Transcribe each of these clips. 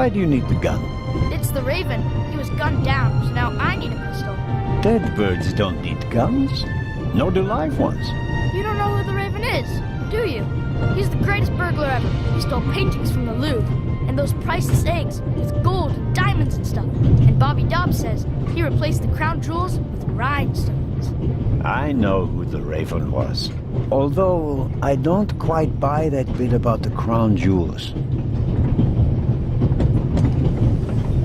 Why do you need the gun? It's the Raven. He was gunned down, so now I need a pistol. Dead birds don't need guns. Nor do live ones. You don't know who the Raven is, do you? He's the greatest burglar ever. He stole paintings from the Louvre, and those priceless eggs with gold and diamonds and stuff. And Bobby Dobbs says he replaced the crown jewels with rhinestones. I know who the Raven was. Although I don't quite buy that bit about the crown jewels.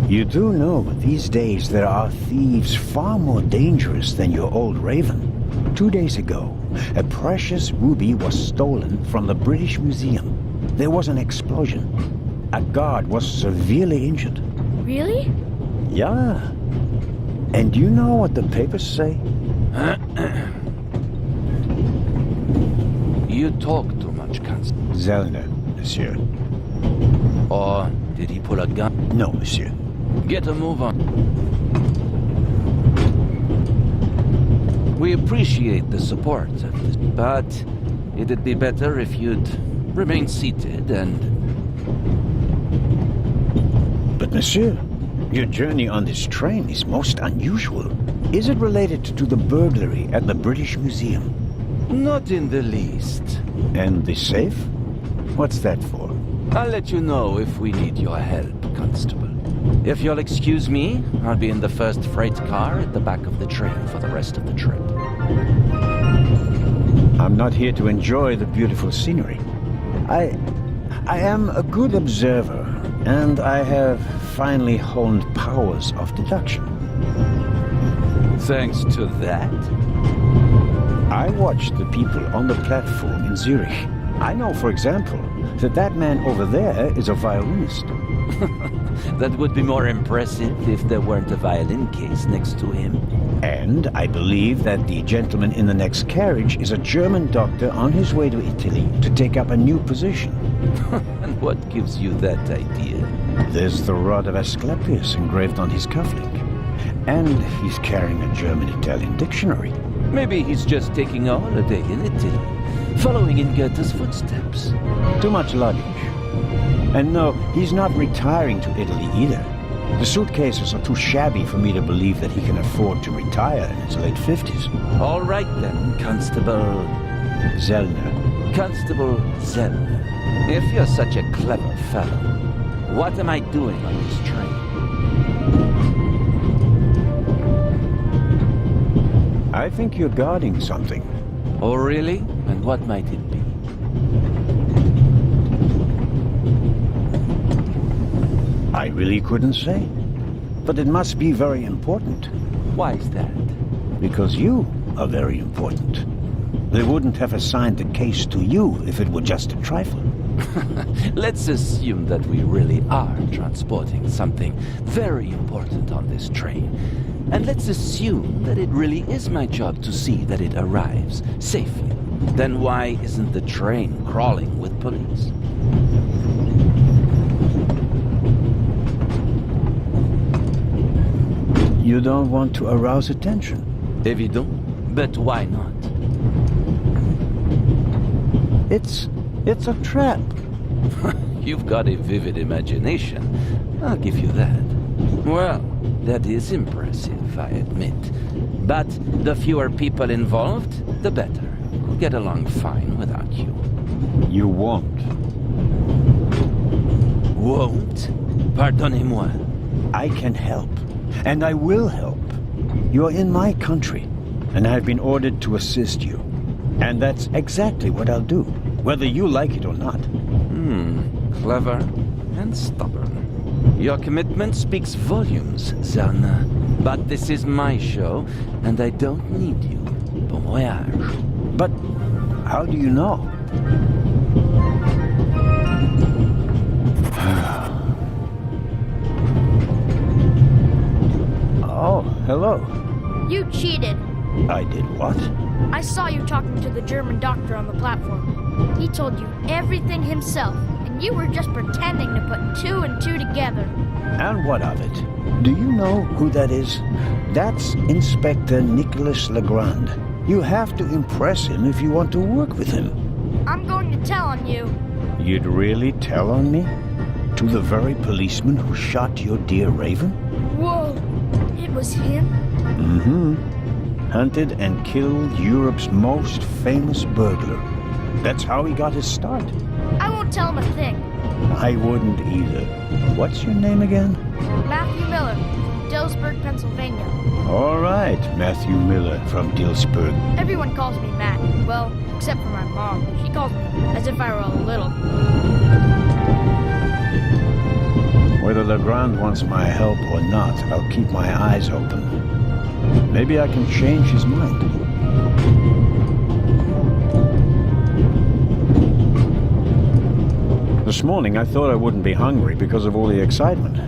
You do know these days there are thieves far more dangerous than your old Raven. 2 days ago, a precious ruby was stolen from the British Museum. There was an explosion. A guard was severely injured. Really? Yeah. And do you know what the papers say? You talk too much, Constable. Zellner, monsieur. Or did he pull a gun? No, monsieur. Get a move on. We appreciate the support of this, but it'd be better if you'd remain seated and... But monsieur, your journey on this train is most unusual. Is it related to the burglary at the British Museum? Not in the least. And the safe? What's that for? I'll let you know if we need your help, Constable. If you'll excuse me, I'll be in the first freight car at the back of the train for the rest of the trip. I'm not here to enjoy the beautiful scenery. I am a good observer, and I have finally honed powers of deduction. Thanks to that? I watched the people on the platform in Zurich. I know, for example, that man over there is a violinist. That would be more impressive if there weren't a violin case next to him. And I believe that the gentleman in the next carriage is a German doctor on his way to Italy to take up a new position. And what gives you that idea? There's the rod of Asclepius engraved on his cufflink. And he's carrying a German-Italian dictionary. Maybe he's just taking a holiday in Italy, following in Goethe's footsteps. Too much luggage. And no, he's not retiring to Italy either. The suitcases are too shabby for me to believe that he can afford to retire in his late 50s. All right then, Constable... Zellner. Constable Zellner. If you're such a clever fellow, what am I doing on this train? I think you're guarding something. Oh, really? And what might it be? I really couldn't say. But it must be very important. Why is that? Because you are very important. They wouldn't have assigned the case to you if it were just a trifle. Let's assume that we really are transporting something very important on this train. And let's assume that it really is my job to see that it arrives safely. Then why isn't the train crawling with police? You don't want to arouse attention. Évident, but why not? It's a trap. You've got a vivid imagination. I'll give you that. Well, that is impressive, I admit. But the fewer people involved, the better. We'll get along fine without you. You won't. Won't? Pardonnez-moi. I can help. And I will help. You're in my country, and I've been ordered to assist you. And that's exactly what I'll do, whether you like it or not. Clever and stubborn. Your commitment speaks volumes, Zellner. But this is my show, and I don't need you. Bon voyage. But how do you know? Oh, hello. You cheated. I did what? I saw you talking to the German doctor on the platform. He told you everything himself, and you were just pretending to put two and two together. And what of it? Do you know who that is? That's Inspector Nicholas Legrand. You have to impress him if you want to work with him. I'm going to tell on you. You'd really tell on me? To the very policeman who shot your dear Raven? Whoa! It was him? Mm-hmm. Hunted and killed Europe's most famous burglar. That's how he got his start. I won't tell him a thing. I wouldn't either. What's your name again? Matthew Miller, from Dillsburg, Pennsylvania. All right, Matthew Miller from Dillsburg. Everyone calls me Matt. Well, except for my mom. She calls me as if I were all little. Whether Legrand wants my help or not, I'll keep my eyes open. Maybe I can change his mind. This morning I thought I wouldn't be hungry because of all the excitement.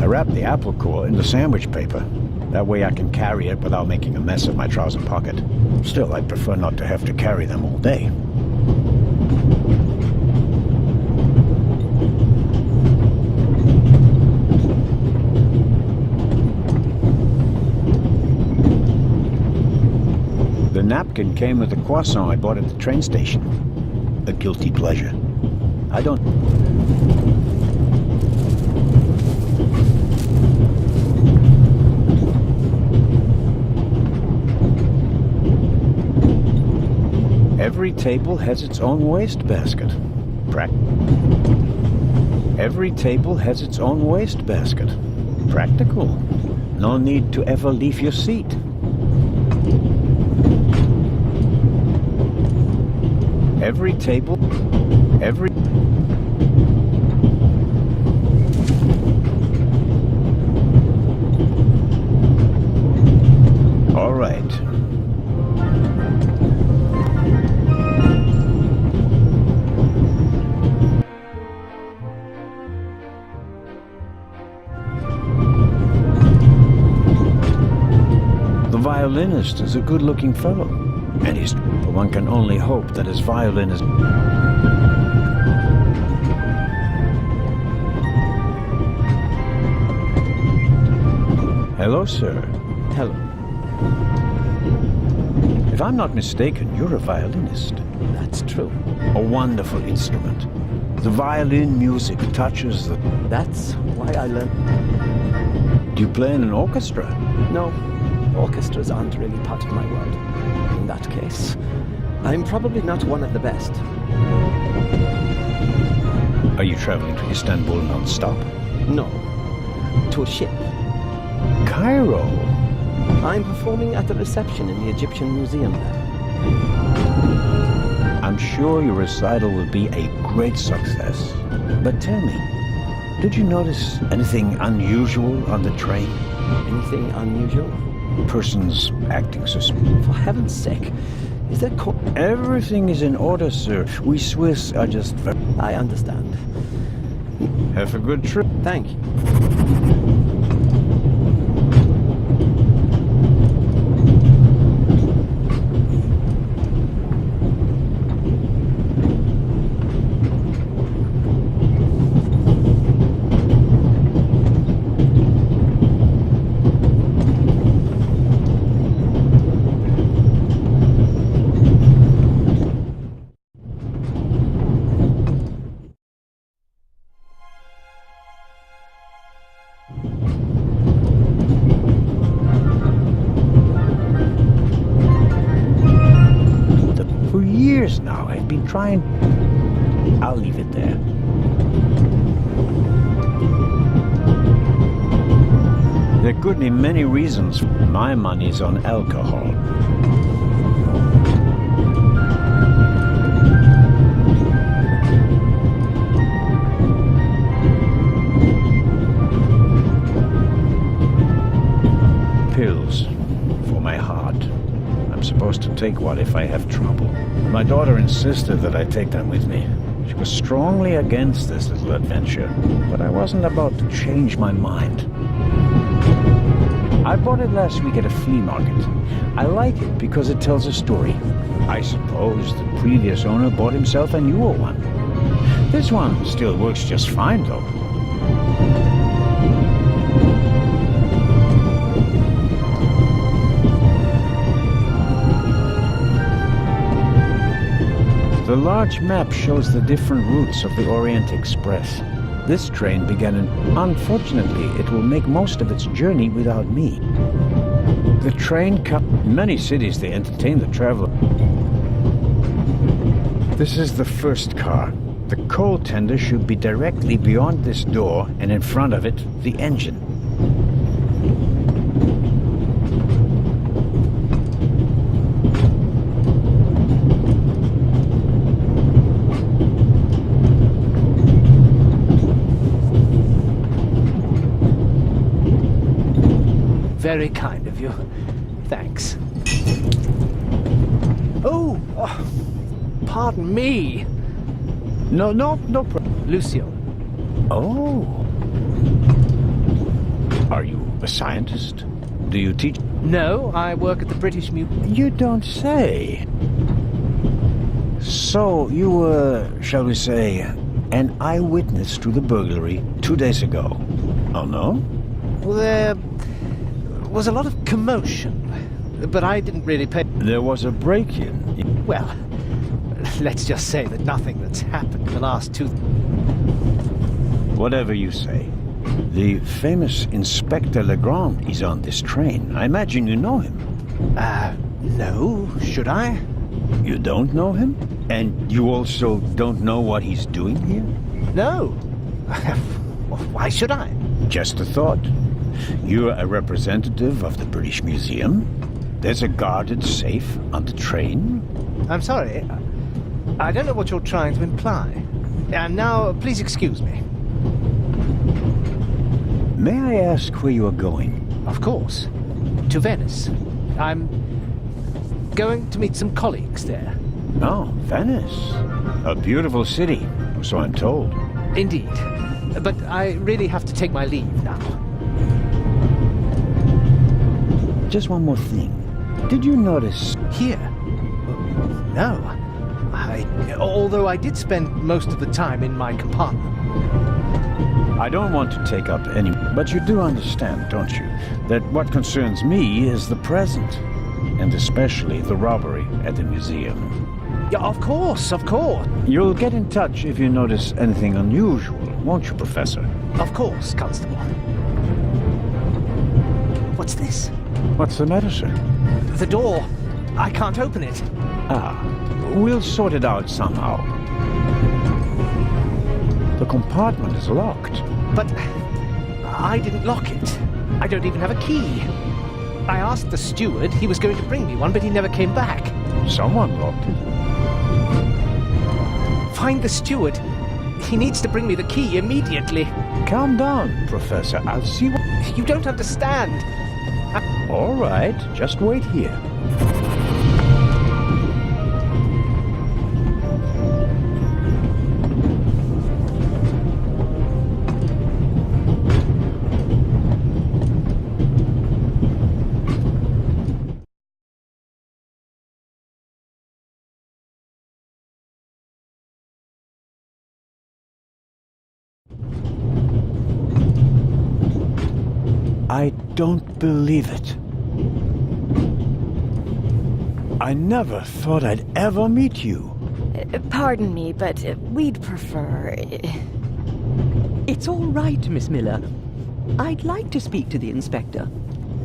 Wrap the apple core in the sandwich paper. That way I can carry it without making a mess of my trouser pocket. Still, I'd prefer not to have to carry them all day. The napkin came with the croissant I bought at the train station. A guilty pleasure. I don't... Every table has its own wastebasket. Every table has its own wastebasket. Practical. No need to ever leave your seat. Every table... Every... All right. The violinist is a good-looking fellow, and but one can only hope that his violin is... Hello, sir. Hello. If I'm not mistaken, you're a violinist. That's true. A wonderful instrument. The violin music touches the... That's why I learned. Do you play in an orchestra? No, orchestras aren't really part of my world. In that case, I'm probably not one of the best. Are you traveling to Istanbul non-stop? No, to a ship. Cairo? I'm performing at the reception in the Egyptian Museum there. I'm sure your recital will be a great success. But tell me, did you notice anything unusual on the train? Anything unusual? Persons acting suspicious. For heaven's sake, is there Everything is in order, sir. We Swiss are just... I understand. Have a good trip. Thank you. For years now, I've been trying... I'll leave it there. There could be many reasons. My money's on alcohol. Pills. for my heart. I'm supposed to take one if I have trouble. My daughter insisted that I take them with me. She was strongly against this little adventure, but I wasn't about to change my mind. I bought it last week at a flea market. I like it because it tells a story. I suppose the previous owner bought himself a newer one. This one still works just fine, though. The large map shows the different routes of the Orient Express. This train began in... Unfortunately, it will make most of its journey without me. The train in many cities, they entertain the traveler. This is the first car. The coal tender should be directly beyond this door, and in front of it, the engine. Very kind of you. Thanks. Oh, pardon me. No. Lucio. Oh. Are you a scientist? Do you teach? No, I work at the British Museum. You don't say. So, you were, shall we say, an eyewitness to the burglary 2 days ago. Oh, no? There was a lot of commotion, but I didn't really pay... There was a break-in. Well, let's just say that nothing that's happened in the last 2... Whatever you say. The famous Inspector Legrand is on this train. I imagine you know him. No, should I? You don't know him? And you also don't know what he's doing here? No. Why should I? Just a thought. You're a representative of the British Museum. There's a guarded safe on the train. I'm sorry. I don't know what you're trying to imply. And now, please excuse me. May I ask where you are going? Of course. To Venice. I'm going to meet some colleagues there. Oh, Venice. A beautiful city, so I'm told. Indeed. But I really have to take my leave now. Just one more thing. Did you notice... Here? No. Although I did spend most of the time in my compartment. I don't want to take up any... But you do understand, don't you, that what concerns me is the present, and especially the robbery at the museum. Yeah, of course. You'll get in touch if you notice anything unusual, won't you, Professor? Of course, Constable. What's this? What's the matter, sir? The door. I can't open it. We'll sort it out somehow. The compartment is locked. But I didn't lock it. I don't even have a key. I asked the steward. He was going to bring me one, but he never came back. Someone locked it. Find the steward. He needs to bring me the key immediately. Calm down, Professor. I'll see what... You don't understand. All right, just wait here. I don't believe it. I never thought I'd ever meet you. Pardon me, but we'd prefer... It's all right, Miss Miller. I'd like to speak to the inspector.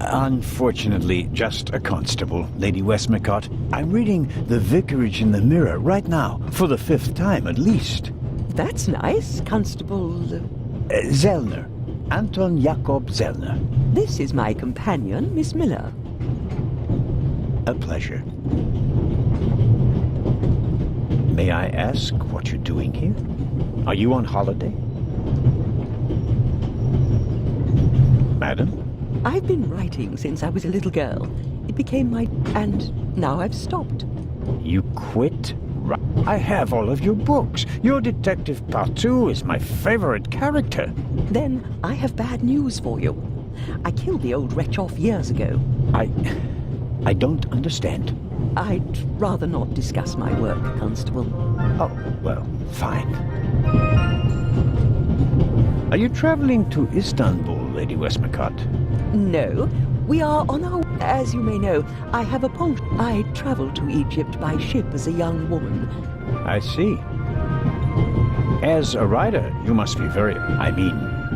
Unfortunately, just a constable, Lady Westmacott. I'm reading The Vicarage in the Mirror right now, for the 5th time at least. That's nice, Constable... Zellner. Anton Jakob Zellner. This is my companion, Miss Miller. A pleasure. May I ask what you're doing here? Are you on holiday? Madam? I've been writing since I was a little girl. It became my... and now I've stopped. You quit? I have all of your books. Your Detective Partout is my favorite character. Then I have bad news for you. I killed the old wretch off years ago. I don't understand. I'd rather not discuss my work, Constable. Oh, well, fine. Are you traveling to Istanbul, Lady Westmacott? No, we are on our... As you may know, I have a penchant. I traveled to Egypt by ship as a young woman. I see. As a writer, you must be very... I mean,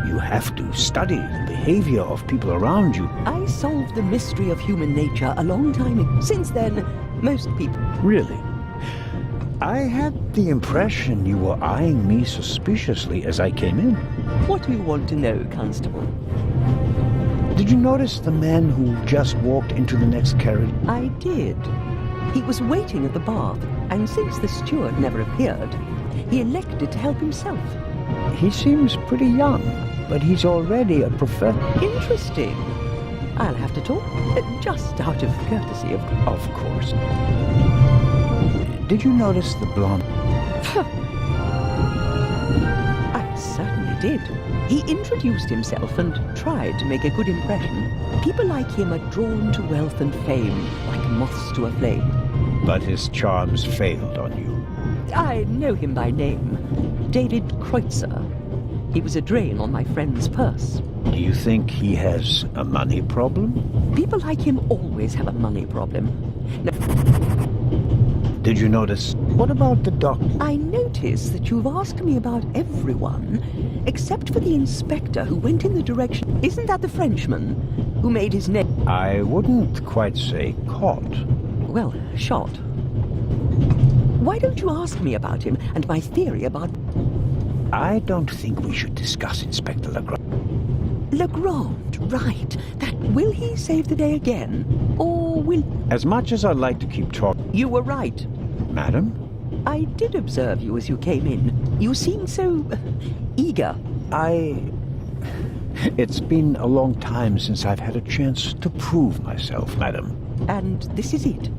you have to study the behavior of people around you. I solved the mystery of human nature a long time ago. Since then, most people... Really? I had the impression you were eyeing me suspiciously as I came in. What do you want to know, Constable? Did you notice the man who just walked into the next carriage? I did. He was waiting at the bath, and since the steward never appeared, he elected to help himself. He seems pretty young, but he's already a professor. Interesting. I'll have to talk, just out of courtesy, of course. Of course. Did you notice the blonde? I certainly did. He introduced himself and tried to make a good impression. People like him are drawn to wealth and fame, like moths to a flame. But his charms failed on you. I know him by name. David Kreutzer. He was a drain on my friend's purse. Do you think he has a money problem? People like him always have a money problem. Now, Did you notice? What about the doctor? I notice that you've asked me about everyone, except for the inspector who went in the direction... Isn't that the Frenchman who made his name? I wouldn't quite say caught. Well, shot. Why don't you ask me about him and my theory about... I don't think we should discuss Inspector Legrand. Legrand, right. That... Will he save the day again? Or will... As much as I'd like to keep talking... You were right. Madam? I did observe you as you came in. You seemed so... eager. It's been a long time since I've had a chance to prove myself, madam. And this is it.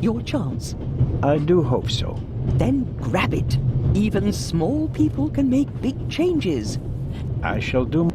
Your chance. I do hope so. Then grab it. Even small people can make big changes. I shall do...